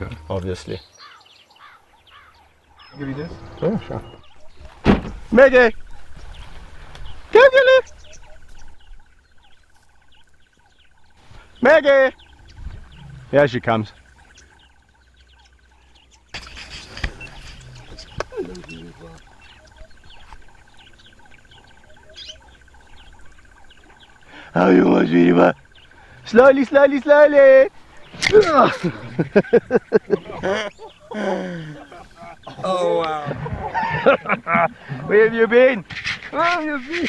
Africa, obviously. Give you this? Oh, sure. Maggie! Come get it! Maggie! Here she comes. How you want, sweetie pie? Slowly, slowly, slowly! Oh wow! Where have you been? Where have you been?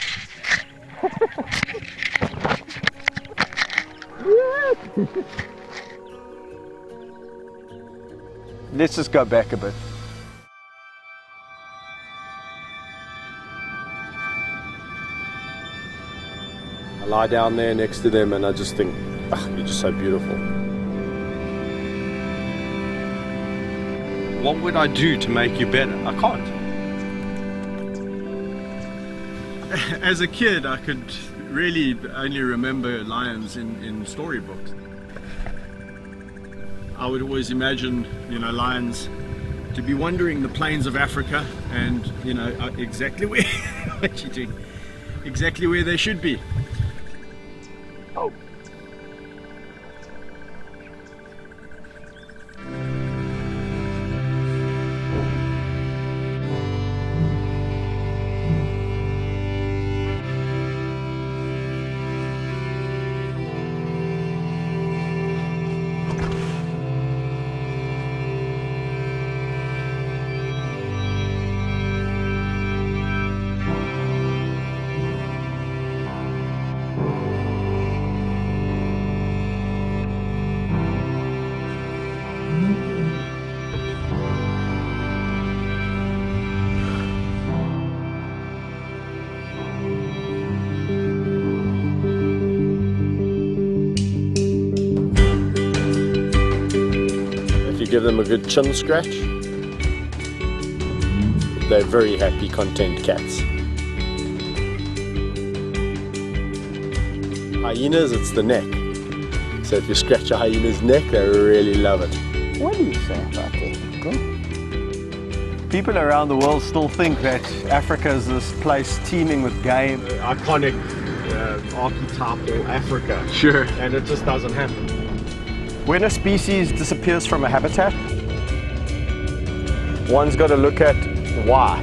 Let's just go back a bit. I lie down there next to them and I just think, you're just so beautiful. What would I do to make you better? I can't. As a kid, I could really only remember lions in storybooks. I would always imagine, lions to be wandering the plains of Africa and, exactly where, what you doing? Exactly where they should be. Oh. Give them a good chin scratch. They're very happy, content cats. Hyenas, it's the neck. So if you scratch a hyena's neck, they really love it. What do you say about that? People around the world still think that Africa is this place teeming with game. Iconic archetypal Africa. Sure. And it just doesn't happen. When a species disappears from a habitat, one's got to look at why.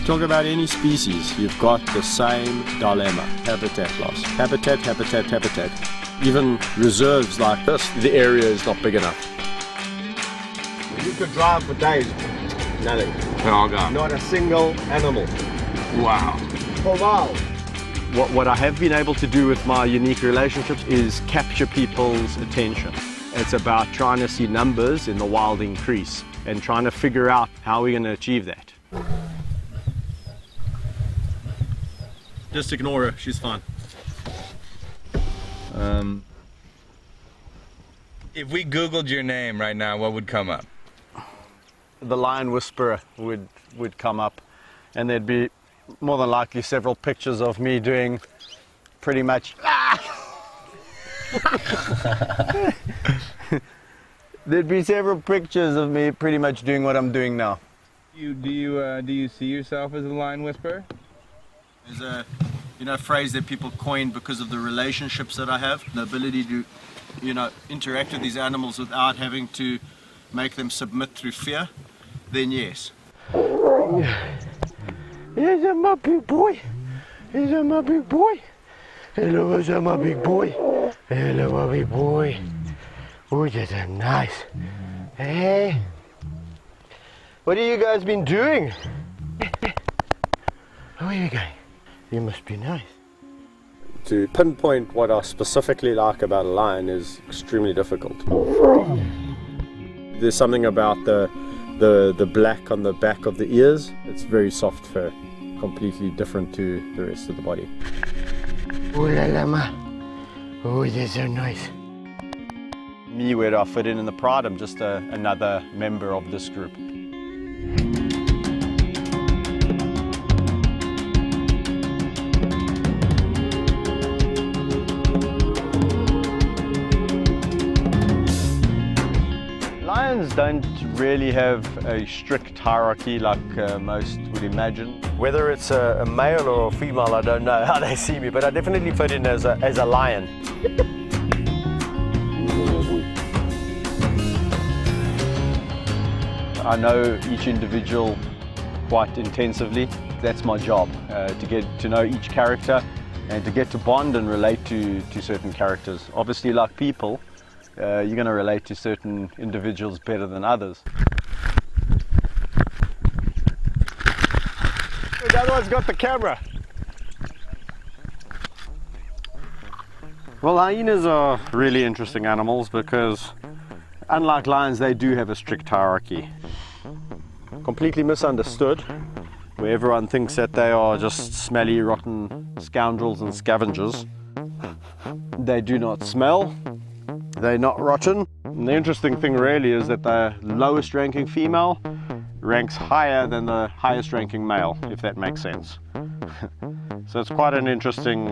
Talk about any species, you've got the same dilemma. Habitat loss. Habitat, habitat, habitat. Even reserves like this, the area is not big enough. You could drive for days, nothing. Oh God. Not a single animal. Wow. For miles. What I have been able to do with my unique relationships is capture people's attention. It's about trying to see numbers in the wild increase and trying to figure out how we're going to achieve that. Just ignore her, she's fine. If we Googled your name right now, what would come up? The Lion Whisperer would come up, and there'd be more than likely several pictures of me doing pretty much there'd be several pictures of me pretty much doing what I'm doing now. Do you see yourself as a lion whisperer? There's a phrase that people coined because of the relationships that I have, the ability to interact with these animals without having to make them submit through fear, then yes. Here's my big boy. Here's my big boy. Hello, here's my big boy. Hello, my big boy. Oh, that's nice. Hey. What have you guys been doing? Where are you going? You must be nice. To pinpoint what I specifically like about a lion is extremely difficult. There's something about the black on the back of the ears. It's very soft fur, completely different to the rest of the body. Oh la la ma. Oh, they're so nice. Me, where do I fit in the pride? I'm just another member of this group. lions don't really have a strict hierarchy like most would imagine. Whether it's a male or a female, I don't know how they see me, but I definitely fit in as a lion. I know each individual quite intensively. That's my job, to get to know each character and to get to bond and relate to certain characters. Obviously, like people, you're going to relate to certain individuals better than others. The other one's got the camera. Well, hyenas are really interesting animals because, unlike lions, they do have a strict hierarchy. Completely misunderstood, where everyone thinks that they are just smelly, rotten scoundrels and scavengers. They do not smell, they're not rotten. And the interesting thing really is that the lowest ranking female ranks higher than the highest ranking male, if that makes sense. So it's quite an interesting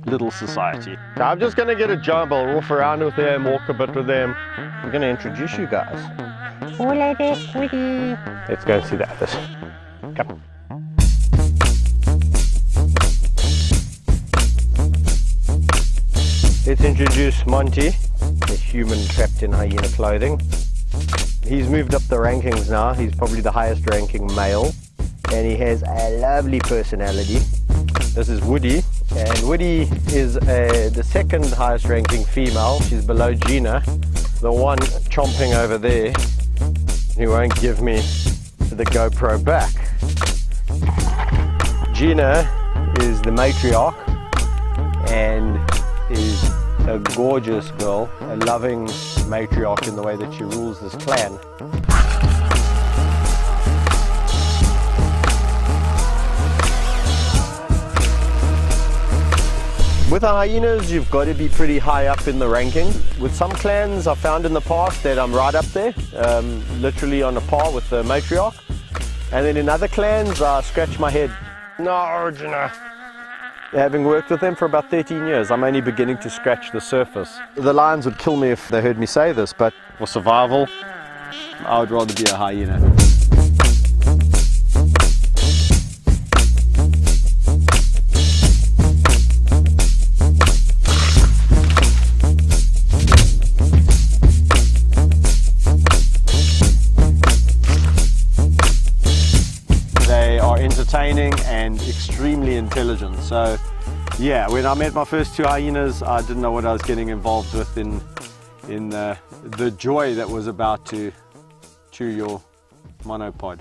little society. I'm just going to get a job, I'll roof around with them, walk a bit with them. I'm going to introduce you guys. Hola there, Woody. Let's go and see the others. Come. Let's introduce Monty, the human trapped in hyena clothing. He's moved up the rankings now. He's probably the highest ranking male, and he has a lovely personality. This is Woody, and Woody is the second highest ranking female. She's below Gina, the one chomping over there. He won't give me the GoPro back. Gina is the matriarch and is a gorgeous girl, a loving matriarch in the way that she rules this clan. With the hyenas, you've got to be pretty high up in the ranking. With some clans, I've found in the past that I'm right up there, literally on a par with the matriarch. And then in other clans, I scratch my head. No, Gina. Having worked with them for about 13 years, I'm only beginning to scratch the surface. The lions would kill me if they heard me say this, but for survival, I would rather be a hyena. Entertaining and extremely intelligent. So yeah, when I met my first two hyenas, I didn't know what I was getting involved with in the joy that was about to chew your monopod.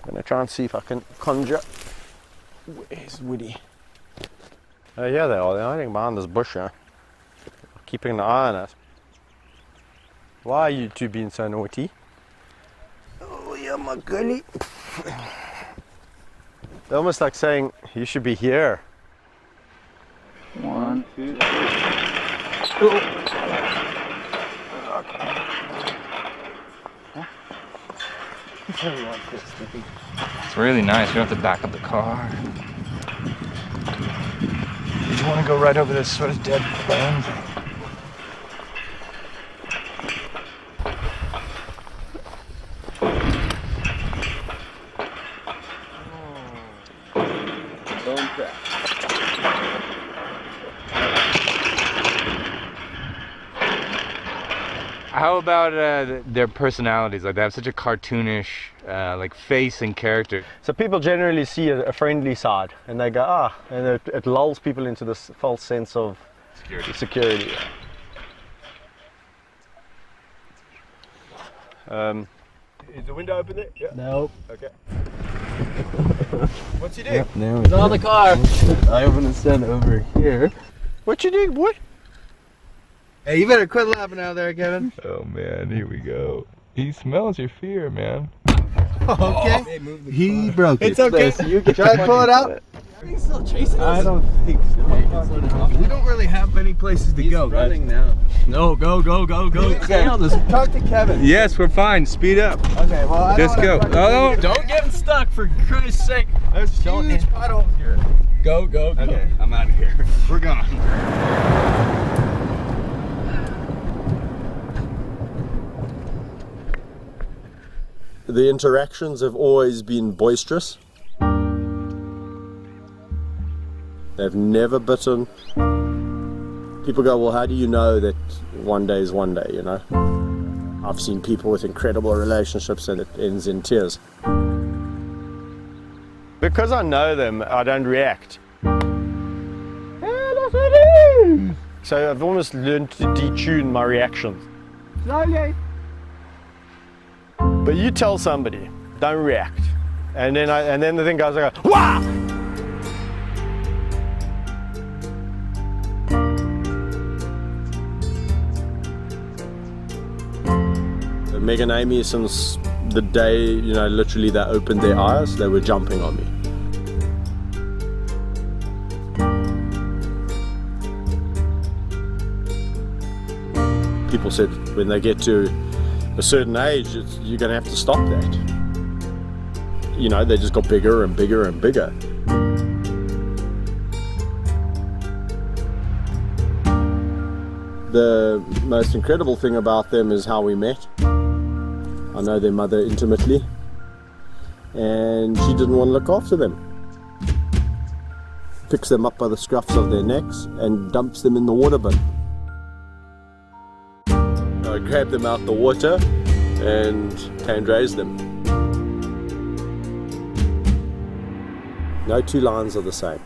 I'm gonna try and see if I can conjure. Where's Woody? Oh yeah, they are. They're hiding behind this bush, huh? Keeping an eye on us. Why are you two being so naughty? Oh yeah, my girlie. They're almost like saying, you should be here. 1, 2, 3. It's really nice. You don't have to back up the car. You just want to go right over this sort of dead plane. How about their personalities? Like they have such a cartoonish like face and character. So people generally see a friendly side and they go, ah, and it lulls people into this false sense of security. Is the window open there? Yeah. Nope. Okay. What's he doing? Yep, it's on the car. I opened the sun over here. What you doing, boy? Hey, you better quit laughing out there, Kevin. Oh man, here we go. He smells your fear, man. Okay. He broke it. It's okay. So you can try to pull it out. Are you still chasing us? I don't think so. We don't really have many places to go. He's running now. No, go. Stay on this. Talk to Kevin. Yes, we're fine. Speed up. Okay, well, I Just go. Oh, Don't get him stuck, for Christ's sake. there's a huge puddle here. Go. Okay, I'm out of here. we're gone. the interactions have always been boisterous. They've never bitten. People go, well, how do you know that one day is one day, you know? I've seen people with incredible relationships and it ends in tears. Because I know them, I don't react. So I've almost learned to detune my reactions. Slowly. But you tell somebody, don't react. And then the thing goes, I go, wah! Meg and Amy, since the day, you know, literally they opened their eyes, they were jumping on me. People said when they get to a certain age, you're going to have to stop that. You know, they just got bigger and bigger and bigger. The most incredible thing about them is how we met. I know their mother intimately, and she didn't want to look after them. Picks them up by the scruffs of their necks and dumps them in the water bin. I grabbed them out the water and hand raised them. No two lions are the same.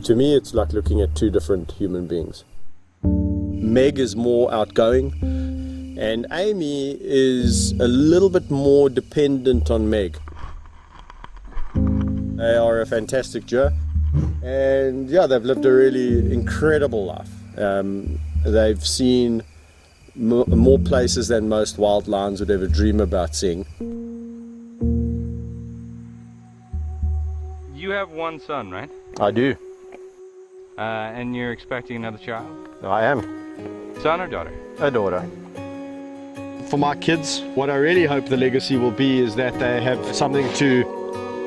To me, it's like looking at two different human beings. Meg is more outgoing, and Amy is a little bit more dependent on Meg. They are a fantastic duo, and yeah, they've lived a really incredible life. They've seen more places than most wild lions would ever dream about seeing. You have one son, right? I do. And you're expecting another child? I am. Son or daughter? A daughter. For my kids, what I really hope the legacy will be is that they have something to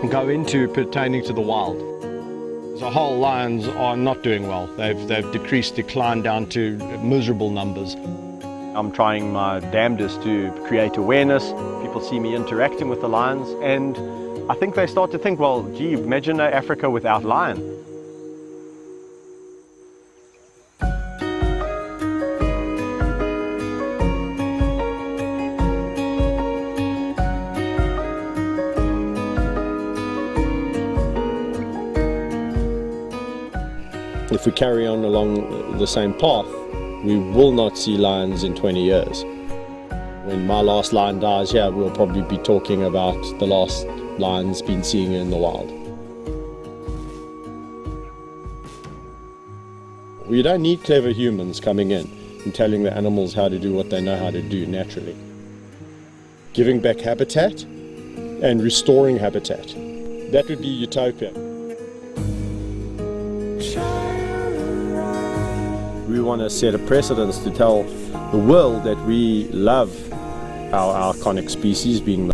go into pertaining to the wild. As a whole, lions are not doing well. They've declined down to miserable numbers. I'm trying my damnedest to create awareness. People see me interacting with the lions, and I think they start to think, well, gee, imagine Africa without lion. If we carry on along the same path, we will not see lions in 20 years. When my last lion dies here, we'll probably be talking about the last lions been seen in the wild. We don't need clever humans coming in and telling the animals how to do what they know how to do naturally. Giving back habitat and restoring habitat. That would be utopia. We want to set a precedence to tell the world that we love our iconic species being